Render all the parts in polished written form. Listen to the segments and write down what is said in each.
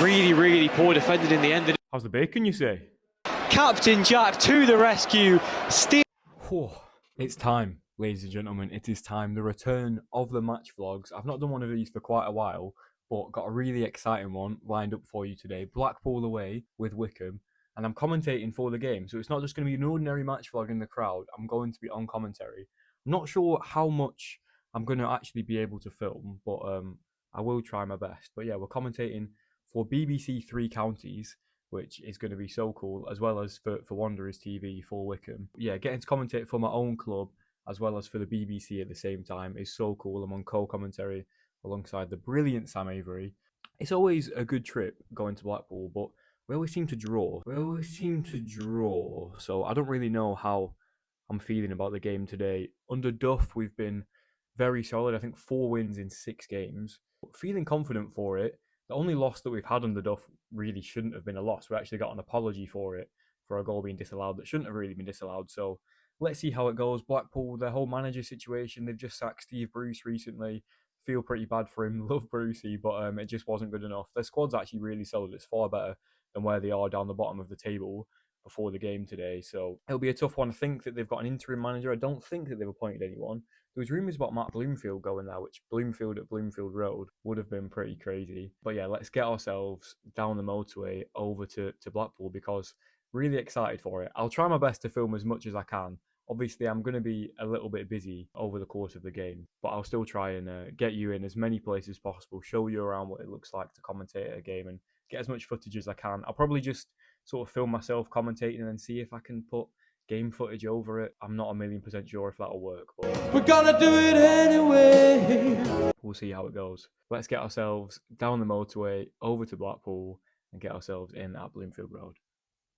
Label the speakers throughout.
Speaker 1: Really poor defending in the end.
Speaker 2: How's the bacon, you say?
Speaker 1: Captain Jack to the rescue.
Speaker 2: It's time, ladies and gentlemen. It is time. The return of the match vlogs. I've not done one of these for quite a while, but got a really exciting one lined up for you today. Blackpool away with Wycombe, and I'm commentating for the game. So it's not just going to be an ordinary match vlog in the crowd. I'm going to be on commentary. I'm not sure how much I'm going to actually be able to film, but I will try my best. But yeah, we're commentating for BBC Three Counties, which is going to be so cool, as well as for WanderersTV for Wycombe. Yeah, getting to commentate for my own club as well as for the BBC at the same time is so cool. I'm on co-commentary alongside the brilliant Sam Avery. It's always a good trip going to Blackpool, but we always seem to draw. So I don't really know how I'm feeling about the game today. Under Duff, we've been very solid. I think 4 wins in 6 games. Feeling confident for it. The only loss that we've had under Duff really shouldn't have been a loss. We actually got an apology for it, for a goal being disallowed that shouldn't have really been disallowed. So let's see how it goes. Blackpool, their whole manager situation, they've just sacked Steve Bruce recently. Feel pretty bad for him. Love Brucey, but it just wasn't good enough. Their squad's actually really solid. It's far better than where they are down the bottom of the table before the game today. So it'll be a tough one. I think that they've got an interim manager. I don't think that they've appointed anyone. There was rumours about Matt Bloomfield going there, which Bloomfield at Bloomfield Road would have been pretty crazy. But yeah, let's get ourselves down the motorway over to Blackpool, because really excited for it. I'll try my best to film as much as I can. Obviously, I'm going to be a little bit busy over the course of the game, but I'll still try and get you in as many places as possible, show you around what it looks like to commentate a game and get as much footage as I can. I'll probably just sort of film myself commentating and then see if I can put game footage over it. I'm not 1,000,000% sure if that'll work, but
Speaker 3: we're gonna do it anyway.
Speaker 2: We'll see how it goes. Let's get ourselves down the motorway over to Blackpool and get ourselves in at Bloomfield Road.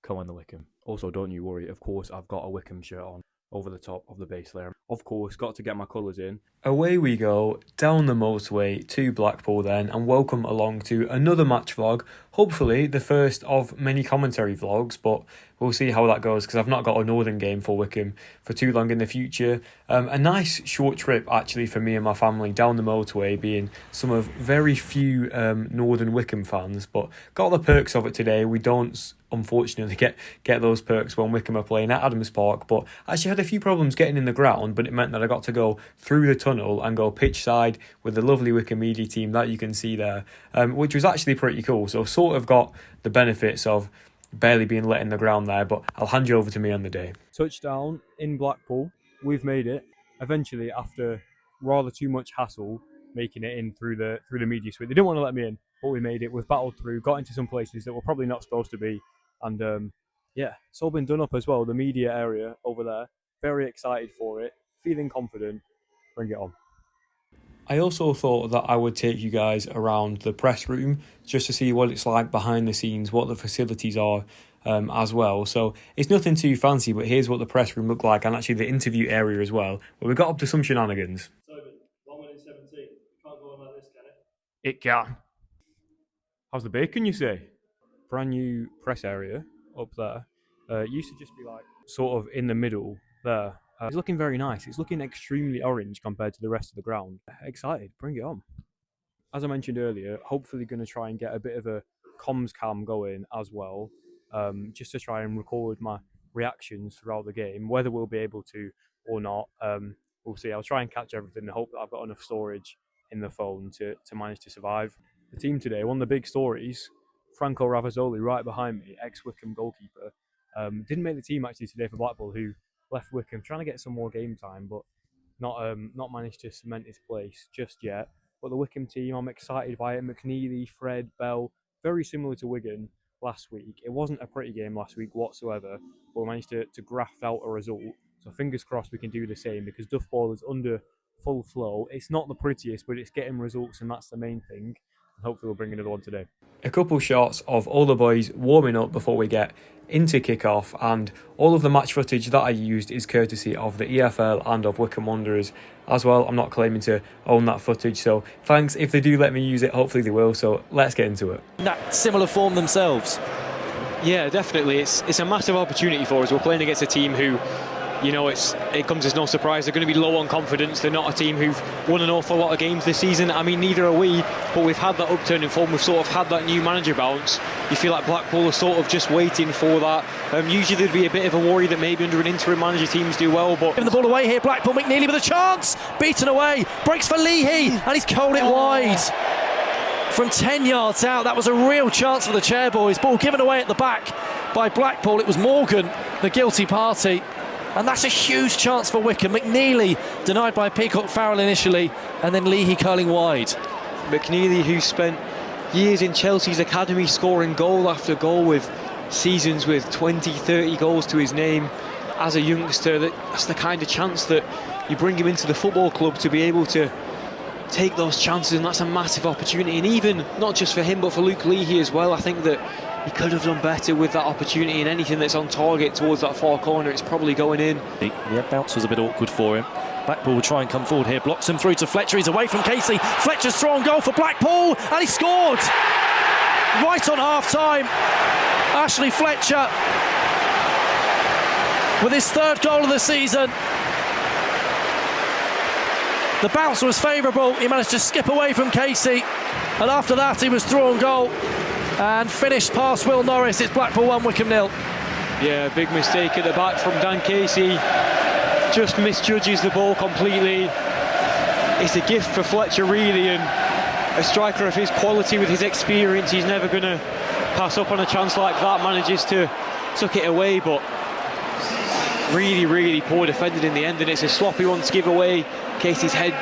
Speaker 2: Come on, the Wycombe. Also, don't you worry, of course I've got a Wycombe shirt on over the top of the base layer. Of course, got to get my colours in. Away we go, down the motorway to Blackpool then, and welcome along to another match vlog. Hopefully the first of many commentary vlogs, but we'll see how that goes, because I've not got a northern game for Wycombe for too long in the future. A nice short trip actually for me and my family down the motorway, being some of very few northern Wycombe fans, but got the perks of it today. We don't unfortunately get those perks when Wycombe are playing at Adams Park, but I actually had a few problems getting in the ground, but it meant that I got to go through the tunnel and go pitch side with the lovely Wycombe media team that you can see there, which was actually pretty cool. So sort of got the benefits of barely being let in the ground there, but I'll hand you over to me on the day. Touchdown in Blackpool. We've made it eventually after rather too much hassle making it in through the media suite. They didn't want to let me in, but we made it. We've battled through, got into some places that we're probably not supposed to be, and yeah, it's all been done up as well. The media area over there, very excited for it, feeling confident. Bring it on. I also thought that I would take you guys around the press room just to see what it's like behind the scenes, what the facilities are as well. So it's nothing too fancy, but here's what the press room looked like, and actually the interview area as well, where we got up to some shenanigans.
Speaker 4: Toby, 1 minute 17. You can't go on like this, can it?
Speaker 2: It can. How's the bacon, you say? Brand new press area up there. It used to just be like sort of in the middle there. It's looking very nice. It's looking extremely orange compared to the rest of the ground. Excited, bring it on. As I mentioned earlier, hopefully going to try and get a bit of a comms cam going as well, just to try and record my reactions throughout the game. Whether we'll be able to or not, we'll see. I'll try and catch everything and hope that I've got enough storage in the phone to manage to survive. The team today, one of the big stories, Franco Ravazzoli right behind me, ex-Wycombe goalkeeper, didn't make the team actually today for Blackpool, who left Wycombe trying to get some more game time, but not managed to cement his place just yet. But the Wycombe team, I'm excited by it. McNeely, Fred, Bell, very similar to Wigan last week. It wasn't a pretty game last week whatsoever, but we managed to graft out a result. So fingers crossed we can do the same, because Duff Ball is under full flow. It's not the prettiest, but it's getting results, and that's the main thing. And hopefully we'll bring another one today. A couple shots of all the boys warming up before we get into kick-off, and all of the match footage that I used is courtesy of the EFL and of Wycombe Wanderers as well. I'm not claiming to own that footage, so thanks if they do let me use it. Hopefully they will, so let's get into it.
Speaker 5: That similar form themselves.
Speaker 1: Yeah, definitely. It's a massive opportunity for us. We're playing against a team who you know, it comes as no surprise. They're going to be low on confidence. They're not a team who've won an awful lot of games this season. I mean, neither are we, but we've had that upturn in form. We've sort of had that new manager bounce. You feel like Blackpool are sort of just waiting for that. Usually there'd be a bit of a worry that maybe under an interim manager teams do well, but...
Speaker 5: Giving the ball away here, Blackpool, McNeely with a chance, beaten away, breaks for Leahy, and he's curled it wide. From 10 yards out, that was a real chance for the Chairboys. Ball given away at the back by Blackpool. It was Morgan, the guilty party. And that's a huge chance for Wycombe. McNeely denied by Peacock Farrell initially, and then Leahy curling wide.
Speaker 1: McNeely, who spent years in Chelsea's academy scoring goal after goal with seasons with 20, 30 goals to his name. As a youngster, that's the kind of chance that you bring him into the football club to be able to take those chances, and that's a massive opportunity. And even not just for him but for Luke Leahy as well. I think that he could have done better with that opportunity, and anything that's on target towards that far corner, it's probably going in.
Speaker 5: The bounce was a bit awkward for him. Blackpool will try and come forward here, blocks him through to Fletcher, he's away from Casey. Fletcher's throw on goal for Blackpool, and he scored! Right on half-time, Ashley Fletcher with his third goal of the season. The bounce was favourable, he managed to skip away from Casey, and after that he was through on goal and finished past Will Norris. It's Blackpool 1, Wycombe 0.
Speaker 1: Yeah, big mistake at the back from Dan Casey. Just misjudges the ball completely. It's a gift for Fletcher, really, and a striker of his quality with his experience, he's never going to pass up on a chance like that. Manages to tuck it away, but really poor defended in the end, and it's a sloppy one to give away. Casey's head,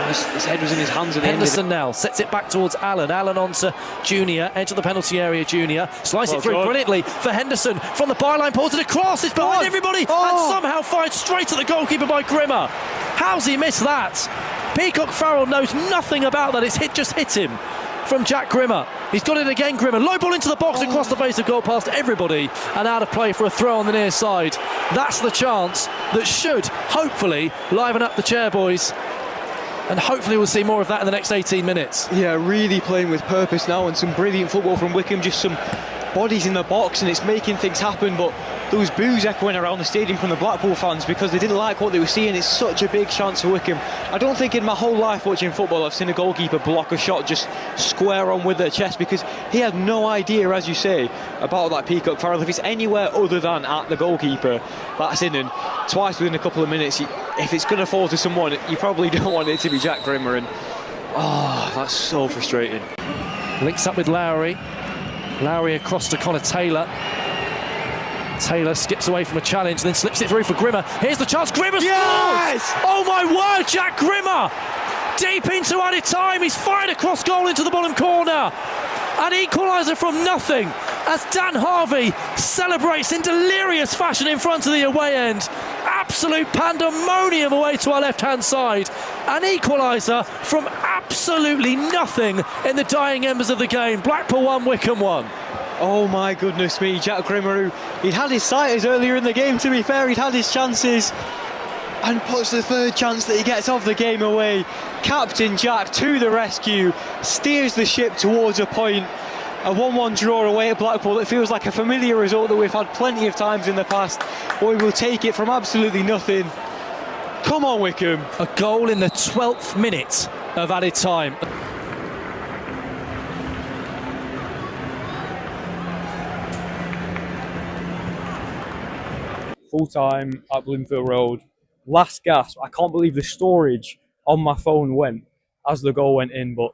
Speaker 1: his head was in his hands at the
Speaker 5: Henderson
Speaker 1: end of it.
Speaker 5: now sets it back towards Allen. Allen onto Junior, edge of the penalty area. Junior slice it through brilliantly for Henderson from the byline, pulls it across. It's behind everybody and somehow finds straight at the goalkeeper by Grimmer. How's he missed that? Peacock Farrell knows nothing about that. It's just hit him from Jack Grimmer. He's got it again, Grimmer. Low ball into the box across the face of goal past everybody and out of play for a throw on the near side. That's the chance that should hopefully liven up the Chairboys. And hopefully we'll see more of that in the next 18 minutes.
Speaker 1: Yeah, really playing with purpose now, and some brilliant football from Wycombe. Just some bodies in the box, and it's making things happen. But there was boos echoing around the stadium from the Blackpool fans because they didn't like what they were seeing. It's such a big chance for Wycombe. I don't think in my whole life watching football I've seen a goalkeeper block a shot just square on with their chest, because he had no idea, as you say, about that Peacock Farrell. If it's anywhere other than at the goalkeeper, that's in. And twice within a couple of minutes, if it's going to fall to someone, you probably don't want it to be Jack Grimmer. And that's so frustrating.
Speaker 5: Links up with Lowry. Lowry across to Connor Taylor. Taylor skips away from a challenge, then slips it through for Grimmer. Here's the chance, Grimmer scores! Oh my word, Jack Grimmer! Deep into added time, he's fired across goal into the bottom corner. An equaliser from nothing as Dan Harvey celebrates in delirious fashion in front of the away end. Absolute pandemonium away to our left-hand side. An equaliser from absolutely nothing in the dying embers of the game. Blackpool 1, Wycombe 1.
Speaker 1: Oh my goodness me, Jack Grimmer, who he'd had his sighters earlier in the game, to be fair, he'd had his chances, and puts the third chance that he gets of the game away. Captain Jack to the rescue, steers the ship towards a point. A 1-1 draw away at Blackpool. It feels like a familiar result that we've had plenty of times in the past, but we will take it from absolutely nothing. Come on, Wycombe.
Speaker 5: A goal in the 12th minute of added time.
Speaker 2: Full time at Bloomfield Road. Last gasp. I can't believe the storage on my phone went as the goal went in, but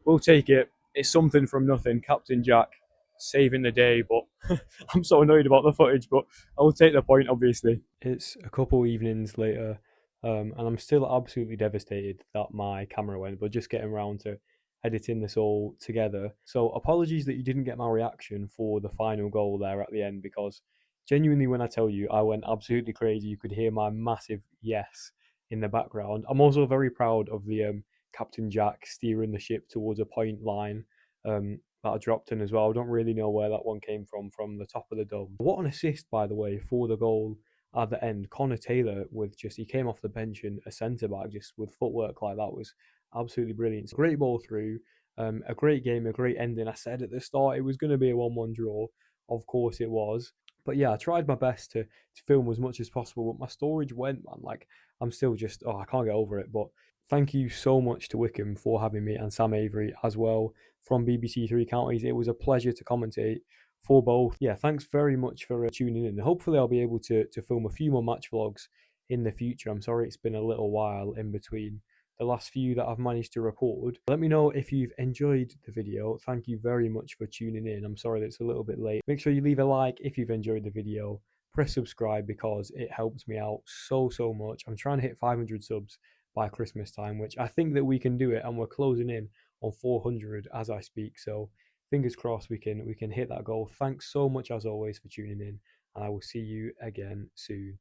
Speaker 2: we'll take it. It's something from nothing. Captain Jack saving the day, but I'm so annoyed about the footage, but I'll take the point, obviously. It's a couple evenings later, and I'm still absolutely devastated that my camera went, but just getting around to editing this all together. So apologies that you didn't get my reaction for the final goal there at the end, because genuinely, when I tell you, I went absolutely crazy. You could hear my massive yes in the background. I'm also very proud of the Captain Jack steering the ship towards a point line that I dropped in as well. I don't really know where that one came from the top of the dome. What an assist, by the way, for the goal at the end. Connor Taylor he came off the bench, and a centre-back just with footwork like that was absolutely brilliant. Great ball through, a great game, a great ending. I said at the start it was going to be a 1-1 draw. Of course it was. But yeah, I tried my best to film as much as possible, but my storage went, man. Like, I'm still just, I can't get over it. But thank you so much to Wycombe for having me, and Sam Avery as well from BBC Three Counties. It was a pleasure to commentate for both. Yeah, thanks very much for tuning in. Hopefully I'll be able to film a few more match vlogs in the future. I'm sorry it's been a little while in between the last few that I've managed to record. Let me know if you've enjoyed the video. Thank you very much for tuning in. I'm sorry that it's a little bit late. Make sure you leave a like if you've enjoyed the video. Press subscribe because it helps me out so much. I'm trying to hit 500 subs by Christmas time, which I think that we can do it, and we're closing in on 400 as I speak. So fingers crossed we can hit that goal. Thanks so much as always for tuning in, and I will see you again soon.